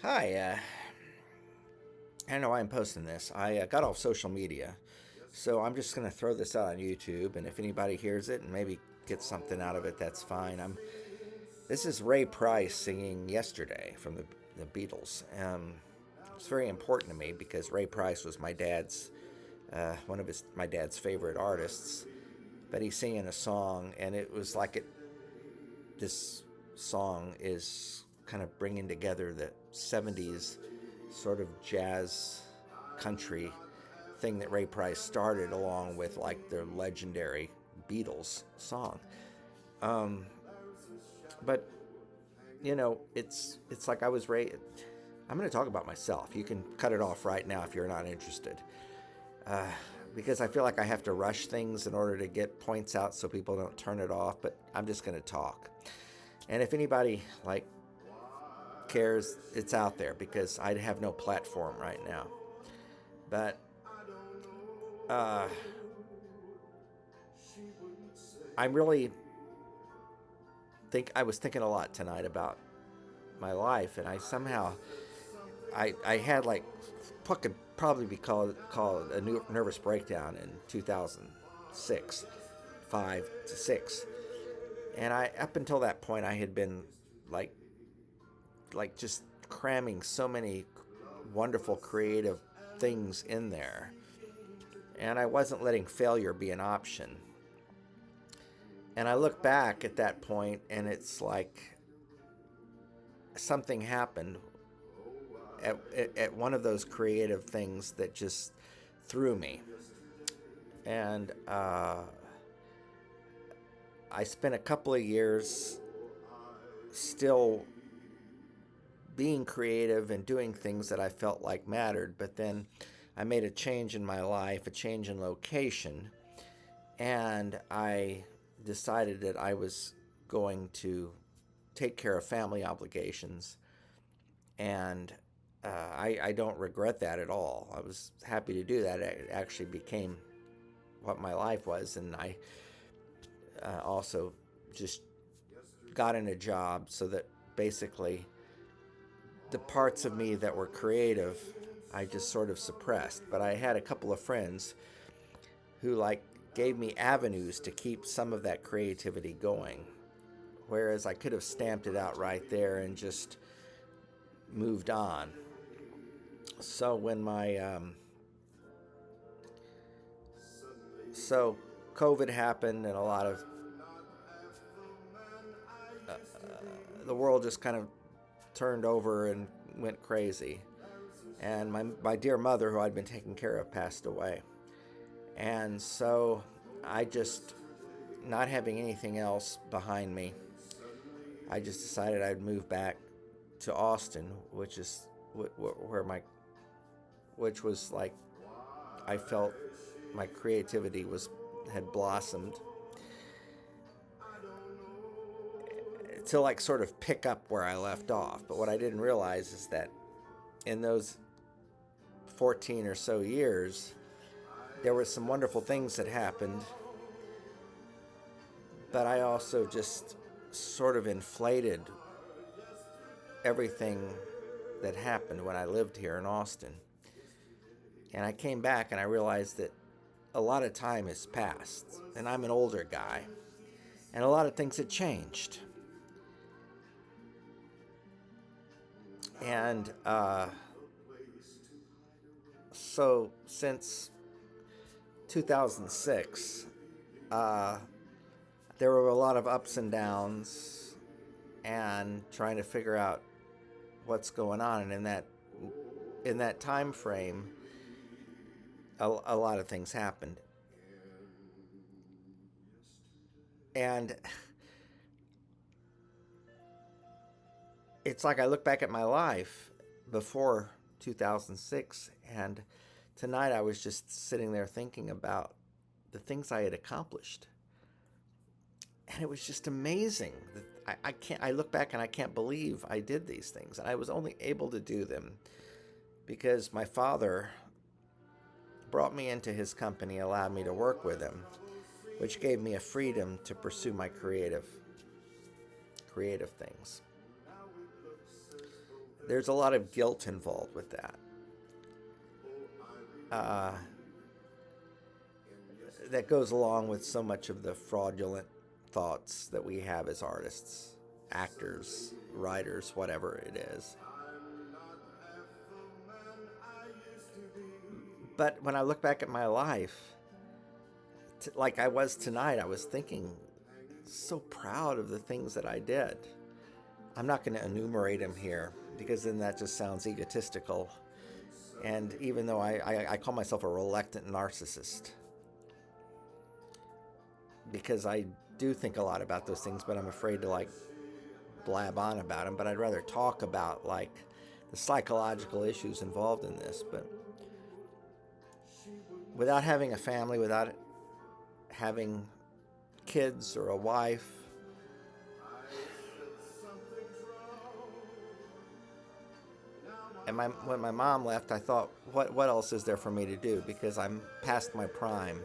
Hi, I don't know why I'm posting this. I got off social media, so I'm just going to throw this out on YouTube, and if anybody hears it and maybe gets something out of it, that's fine. This is Ray Price singing "Yesterday" from the Beatles. It's very important to me because Ray Price was one of my dad's favorite artists. But he's singing a song, and it was like it. This song is kind of bringing together the '70s sort of jazz country thing that Ray Price started, along with like the legendary Beatles song. Um, but it's like I was Ray. I'm going to talk about myself. You can cut it off right now if you're not interested, uh, because I feel like I have to rush things in order to get points out so people don't turn it off. But I'm just going to talk, and if anybody cares, it's out there because I have no platform right now. But uh, I'm really I was thinking a lot tonight about my life, and I had like what could probably be called a nervous breakdown in 2006, 5 to 6, and I up until that point I had been like just cramming so many wonderful creative things in there, and I wasn't letting failure be an option. And I look back at that point, and it's like something happened at one of those creative things that just threw me. And I spent a couple of years still being creative and doing things that I felt like mattered. But then I made a change in my life, a change in location, and I decided that I was going to take care of family obligations. And I don't regret that at all. I was happy to do that. It actually became what my life was, and I also just got in a job so that basically the parts of me that were creative I just sort of suppressed. But I had a couple of friends who gave me avenues to keep some of that creativity going, whereas I could have stamped it out right there and just moved on. So when my so COVID happened, and a lot of the world just kind of turned over and went crazy. And my dear mother, who I'd been taking care of, passed away. And so I just, not having anything else behind me, I just decided I'd move back to Austin, which is where which was like, I felt my creativity had blossomed, to sort of pick up where I left off. But what I didn't realize is that in those 14 or so years, there were some wonderful things that happened, but I also just sort of inflated everything that happened when I lived here in Austin. And I came back and I realized that a lot of time has passed, and I'm an older guy, and a lot of things had changed. And so since 2006, uh, there were a lot of ups and downs and trying to figure out what's going on. And in that time frame, a lot of things happened. And it's like I look back at my life before 2006, and tonight I was just sitting there thinking about the things I had accomplished. And it was just amazing. I look back and I can't believe I did these things. And I was only able to do them because my father brought me into his company, allowed me to work with him, which gave me a freedom to pursue my creative things. there's a lot of guilt involved with that. That goes along with so much of the fraudulent thoughts that we have as artists, actors, writers, whatever it is. But when I look back at my life, like I was tonight, I was thinking, so proud of the things that I did. I'm not going to enumerate them here because then that just sounds egotistical. And even though I call myself a reluctant narcissist, because I do think a lot about those things, but I'm afraid to like blab on about them. But I'd rather talk about like the psychological issues involved in this. But without having a family, without having kids or a wife, and when my mom left, I thought, what else is there for me to do? Because I'm past my prime.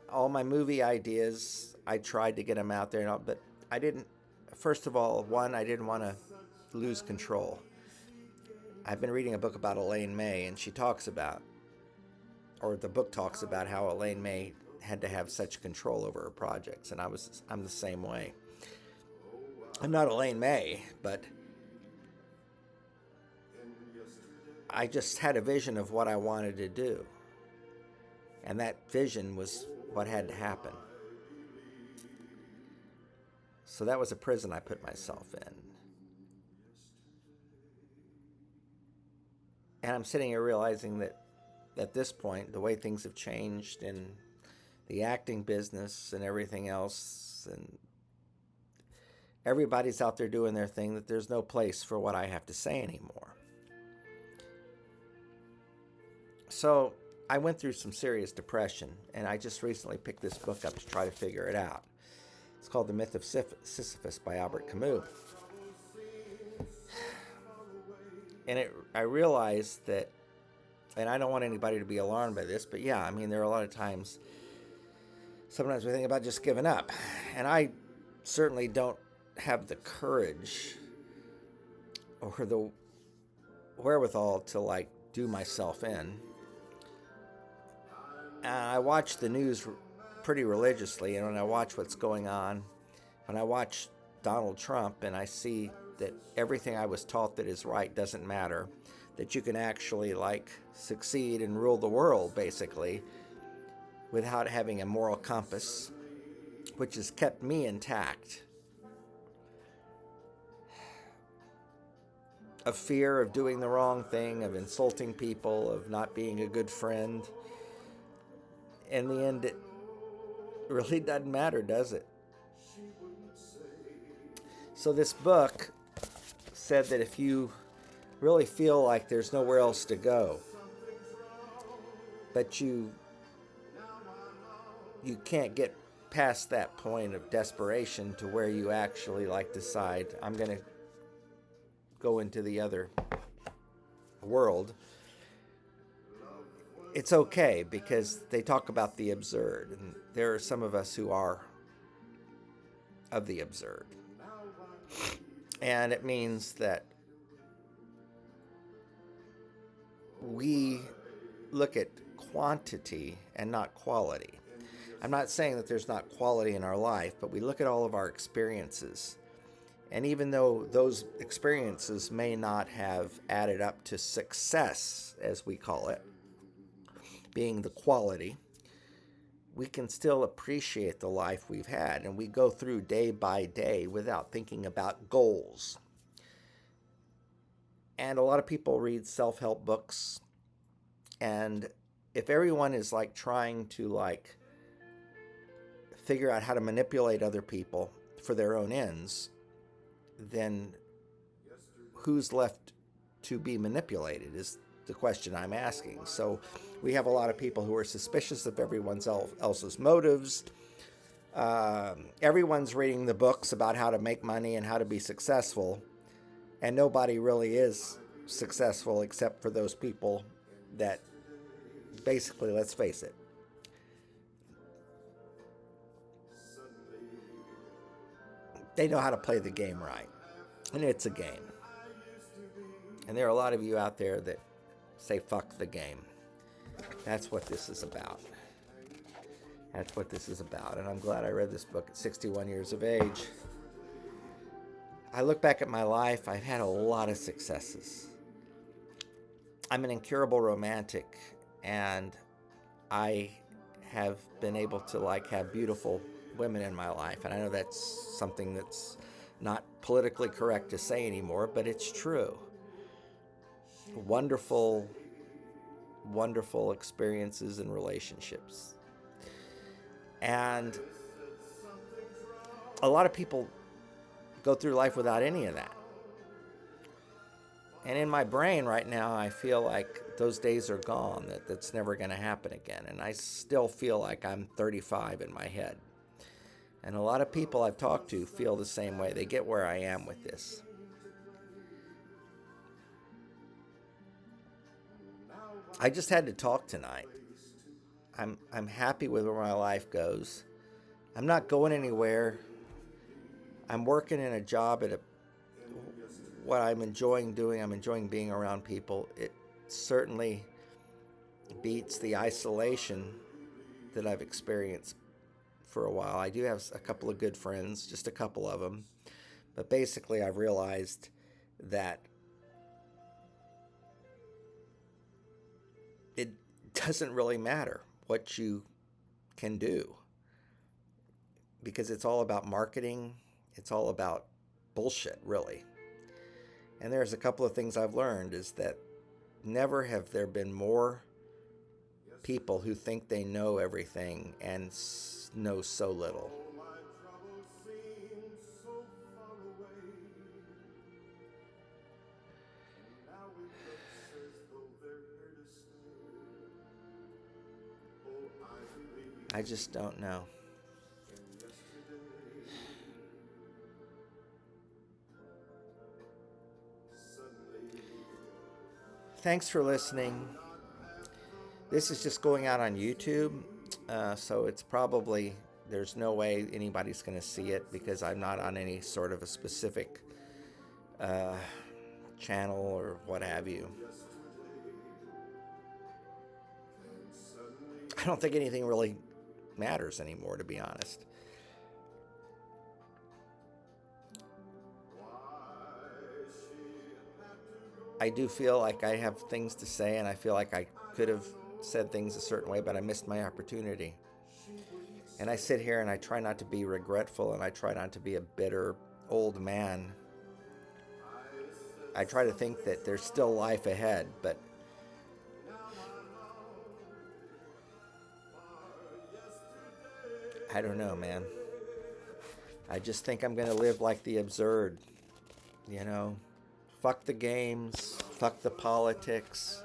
All my movie ideas, I tried to get them out there, but I didn't. First of all, one, I didn't want to lose control. I've been reading a book about Elaine May, and she talks about, or the book talks about how Elaine May had to have such control over her projects, and I'm the same way. I'm not Elaine May, but I just had a vision of what I wanted to do, and that vision was what had to happen. So that was a prison I put myself in. And I'm sitting here realizing that at this point, the way things have changed in the acting business and everything else, and everybody's out there doing their thing, that there's no place for what I have to say anymore. So I went through some serious depression, and I just recently picked this book up to try to figure it out. It's called The Myth of Sisyphus by Albert Camus. And I realized that, and I don't want anybody to be alarmed by this, but yeah, I mean, there are a lot of times, sometimes we think about just giving up. And I certainly don't have the courage or the wherewithal to like do myself in. I watch the news pretty religiously, and when I watch what's going on, when I watch Donald Trump and I see that everything I was taught that is right doesn't matter, that you can actually like succeed and rule the world basically without having a moral compass, which has kept me intact. Of fear of doing the wrong thing, of insulting people, of not being a good friend. In the end, it really doesn't matter, does it? So this book said that if you really feel like there's nowhere else to go, but you can't get past that point of desperation to where you actually like decide, I'm going to go into the other world, it's okay, because they talk about the absurd, and there are some of us who are of the absurd. And it means that we look at quantity and not quality. I'm not saying that there's not quality in our life, but we look at all of our experiences. And even though those experiences may not have added up to success, as we call it, being the quality, we can still appreciate the life we've had, and we go through day by day without thinking about goals. And a lot of people read self-help books, and if everyone is like trying to like figure out how to manipulate other people for their own ends, then who's left to be manipulated is the question I'm asking. So we have a lot of people who are suspicious of everyone else's motives. Everyone's reading the books about how to make money and how to be successful, and nobody really is successful except for those people that basically, let's face it, they know how to play the game right, and it's a game. And there are a lot of you out there that say fuck the game. That's what this is about. That's what this is about. And I'm glad I read this book at 61 years of age. I look back at my life, I've had a lot of successes. I'm an incurable romantic, and I have been able to have beautiful women in my life. And I know that's something that's not politically correct to say anymore, but it's true. Wonderful, wonderful experiences and relationships. And a lot of people go through life without any of that. And in my brain right now, I feel like those days are gone, that's never going to happen again. And I still feel like I'm 35 in my head. And a lot of people I've talked to feel the same way. They get where I am with this. I just had to talk tonight. I'm happy with where my life goes. I'm not going anywhere. I'm working in a job at what I'm enjoying doing. I'm enjoying being around people. It certainly beats the isolation that I've experienced for a while. I do have a couple of good friends, just a couple of them. But basically, I've realized that it doesn't really matter what you can do, because it's all about marketing. It's all about bullshit, really. And there's a couple of things I've learned is that never have there been more people who think they know everything and know so little. I just don't know. Thanks for listening. This is just going out on YouTube, so it's probably, there's no way anybody's going to see it because I'm not on any sort of a specific channel or what have you. I don't think anything really matters anymore, to be honest. I do feel like I have things to say, and I feel like I could have said things a certain way, but I missed my opportunity. And I sit here and I try not to be regretful, and I try not to be a bitter old man. I try to think that there's still life ahead, but I don't know, man. I just think I'm going to live like the absurd, you know? Fuck the games, fuck the politics.